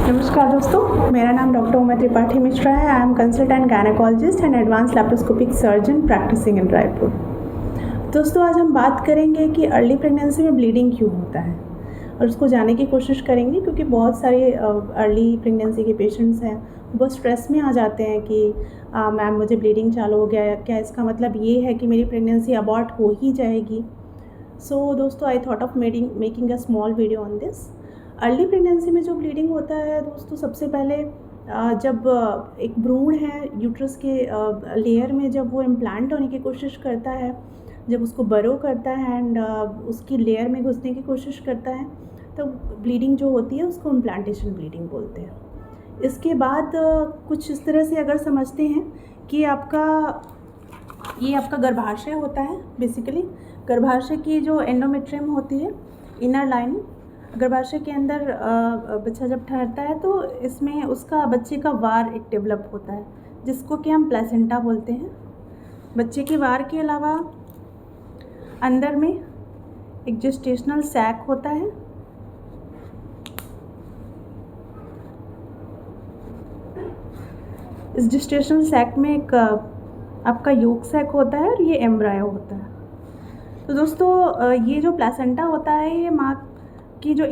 नमस्कार दोस्तों, मेरा नाम डॉक्टर उमा त्रिपाठी मिश्रा है। I am consultant gynaecologist and advance laparoscopic surgeon practising in Raipur. दोस्तों, आज हम बात करेंगे कि अर्ली प्रेगनेंसी में ब्लीडिंग क्यों होता है और उसको जानने की कोशिश करेंगे, क्योंकि बहुत सारे अर्ली प्रेगनेंसी के पेशेंट्स हैं, बहुत स्ट्रेस में आ जाते हैं कि मैम मुझे ब्लीडिंग चालू हो गया है, क्या इसका मतलब ये है कि मेरी प्रेगनेंसी अबॉर्ट हो ही जाएगी। सो दोस्तों, I thought of making a small video on this. Early pregnancy में जो ब्लीडिंग होता है दोस्तों, सबसे पहले जब एक भ्रूण है यूट्रस के लेयर में, जब वो इम्प्लांट होने की कोशिश करता है, जब उसको बरो करता है एंड उसकी लेयर में घुसने की कोशिश करता है, तो ब्लीडिंग जो होती है उसको इम्प्लांटेशन ब्लीडिंग बोलते हैं। इसके बाद कुछ इस तरह से अगर समझते हैं कि ये आपका गर्भाशय होता है। बेसिकली गर्भाशय की जो एंडोमेट्रियम होती है, इनर लाइनिंग, गर्भाशय के अंदर बच्चा जब ठहरता है तो इसमें उसका बच्चे का वार एक डेवलप होता है, जिसको कि हम प्लेसेंटा बोलते हैं। बच्चे के वार के अलावा अंदर में एक जेस्टेशनल सैक होता है, इस जेस्टेशनल सैक में एक आपका योग सैक होता है और ये एम्ब्रायो होता है। तो दोस्तों, ये जो प्लेसेंटा होता है, ये माँ की जो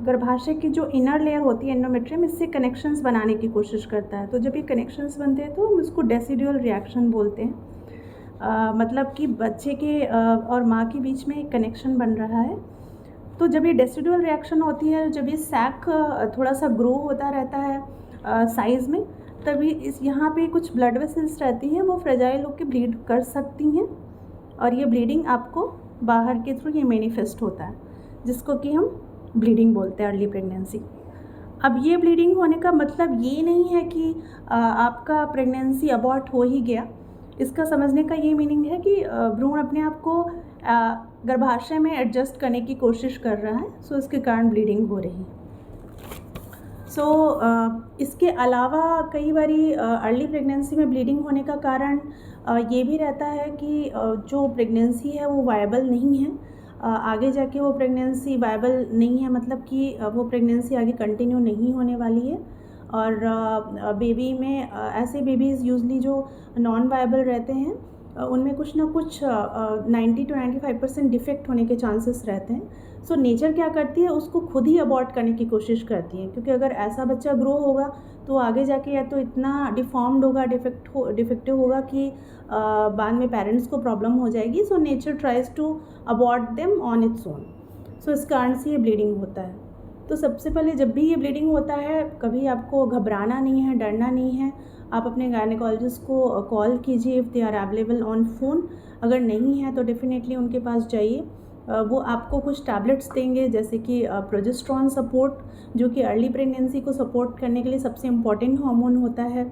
गर्भाशय की जो इनर लेयर होती है एंडोमेट्रियम, इससे कनेक्शंस बनाने की कोशिश करता है। तो जब ये कनेक्शंस बनते हैं तो हम इसको डेसिडुअल रिएक्शन बोलते हैं। मतलब कि बच्चे के और माँ के बीच में एक कनेक्शन बन रहा है। तो जब ये डेसिडुअल रिएक्शन होती है, जब ये सैक थोड़ा सा ग्रो होता रहता है साइज़ में, तभी यहाँ पे कुछ ब्लड वेसल्स रहती हैं, वो फ्रेजाइल होकर ब्लीड कर सकती हैं और ये ब्लीडिंग आपको बाहर के थ्रू ये मैनिफेस्ट होता है, जिसको कि हम ब्लीडिंग बोलते हैं अर्ली प्रेगनेंसी। अब ये ब्लीडिंग होने का मतलब ये नहीं है कि आपका प्रेगनेंसी अबॉर्ट हो ही गया। इसका समझने का ये मीनिंग है कि भ्रूण अपने आप को गर्भाशय में एडजस्ट करने की कोशिश कर रहा है, सो इसके कारण ब्लीडिंग हो रही है। इसके अलावा कई बारी अर्ली प्रेगनेंसी में ब्लीडिंग होने का कारण ये भी रहता है कि जो प्रेगनेंसी है वो वायबल नहीं है, आगे जाके वो प्रेगनेंसी वायबल नहीं है, मतलब कि वो प्रेगनेंसी आगे कंटिन्यू नहीं होने वाली है। और बेबी में ऐसे बेबीज़ यूजली जो नॉन वायबल रहते हैं, उनमें कुछ ना कुछ 90 to 95% डिफेक्ट होने के चांसेस रहते हैं। सो नेचर क्या करती है, उसको खुद ही अबॉर्ट करने की कोशिश करती है, क्योंकि अगर ऐसा बच्चा ग्रो होगा तो आगे जाके या तो इतना डिफॉर्म्ड होगा, डिफेक्टिव होगा कि बाद में पेरेंट्स को प्रॉब्लम हो जाएगी। So nature tries to abort them on its own. So इस कारण से ये ब्लीडिंग होता है। तो सबसे पहले जब भी ये ब्लीडिंग होता है, कभी आपको घबराना नहीं है, डरना नहीं है। आप अपने गायनेकोलॉजिस्ट को कॉल कीजिए if they are available on phone. अगर नहीं है तो डेफिनेटली उनके पास जाइए। वो आपको कुछ टैबलेट्स देंगे, जैसे कि प्रोजेस्टेरॉन सपोर्ट, जो कि अर्ली प्रेगनेंसी को सपोर्ट करने के लिए सबसे इम्पॉर्टेंट हार्मोन होता है।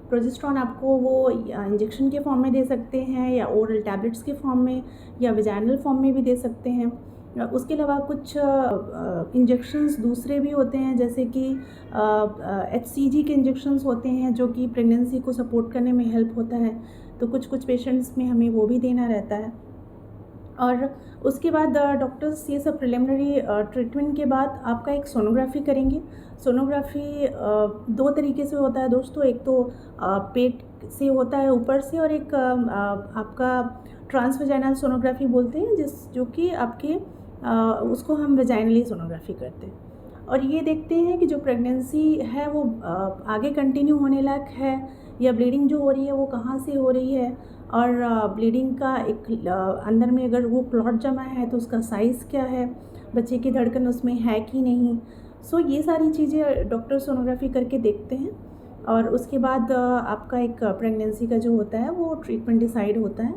प्रोजेस्टेरॉन आपको वो इंजेक्शन के फॉर्म में दे सकते हैं, या ओरल टैबलेट्स के फॉर्म में, या वेजाइनल फॉर्म में भी दे सकते हैं। उसके अलावा कुछ इंजेक्शंस दूसरे भी होते हैं, जैसे कि HCG के इंजेक्शंस होते हैं, जो कि प्रेगनेंसी को सपोर्ट करने में हेल्प होता है। तो कुछ पेशेंट्स में हमें वो भी देना रहता है। और उसके बाद डॉक्टर्स ये सब प्रिलिमिनरी ट्रीटमेंट के बाद आपका एक सोनोग्राफी करेंगे। सोनोग्राफी 2 तरीके से होता है दोस्तों, एक तो पेट से होता है ऊपर से, और एक आपका ट्रांसवेजाइनल सोनोग्राफी बोलते हैं, जो कि आपके उसको हम वेजाइनली सोनोग्राफी करते हैं। और ये देखते हैं कि जो प्रेगनेंसी है वो आगे कंटिन्यू होने लायक है, या ब्लीडिंग जो हो रही है वो कहाँ से हो रही है, और ब्लीडिंग का एक अंदर में अगर वो क्लॉट जमा है तो उसका साइज़ क्या है, बच्चे की धड़कन उसमें है कि नहीं। सो ये सारी चीज़ें डॉक्टर सोनोग्राफी करके देखते हैं, और उसके बाद आपका एक प्रेगनेंसी का जो होता है वो ट्रीटमेंट डिसाइड होता है।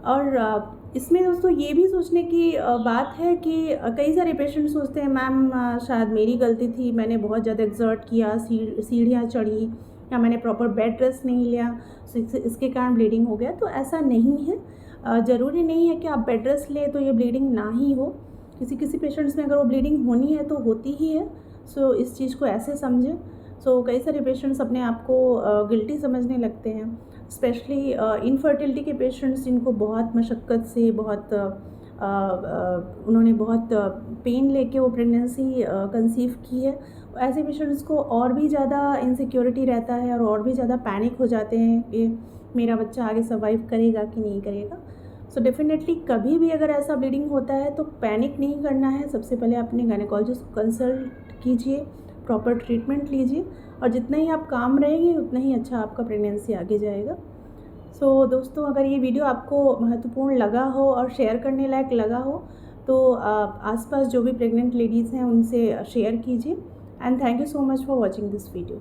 और इसमें दोस्तों ये भी सोचने की बात है कि कई सारे पेशेंट सोचते हैं, मैम शायद मेरी गलती थी, मैंने बहुत ज़्यादा एक्सर्ट किया, सीढ़ियाँ चढ़ी, या मैंने प्रॉपर बेड रेस्ट नहीं लिया, इसके कारण ब्लीडिंग हो गया। तो ऐसा नहीं है। ज़रूरी नहीं है कि आप बेड रेस्ट लें तो ये ब्लीडिंग ना ही हो। किसी पेशेंट्स में अगर वो ब्लीडिंग होनी है तो होती ही है। सो इस चीज़ को ऐसे समझें। सो कई सारे पेशेंट्स अपने आप को गिल्टी समझने लगते हैं, स्पेशली इनफर्टिलिटी के पेशेंट्स, जिनको बहुत मशक्क़त से, बहुत उन्होंने बहुत पेन लेके वो प्रेगनेंसी कंसीव की है, ऐसे पेशेंट्स को और भी ज़्यादा इनसिक्योरिटी रहता है और भी ज़्यादा पैनिक हो जाते हैं कि मेरा बच्चा आगे सर्वाइव करेगा कि नहीं करेगा। सो डेफिनेटली कभी भी अगर ऐसा ब्लीडिंग होता है तो पैनिक नहीं करना है। सबसे पहले अपने गायनेकोलॉजिस्ट को कंसल्ट कीजिए, प्रॉपर ट्रीटमेंट लीजिए, और जितना ही आप काम रहेंगे उतना ही अच्छा आपका प्रेगनेंसी आगे जाएगा। सो दोस्तों, अगर ये वीडियो आपको महत्वपूर्ण लगा हो और शेयर करने लायक लगा हो तो आप आसपास जो भी प्रेग्नेंट लेडीज़ हैं उनसे शेयर कीजिए। And thank you so much for watching this video.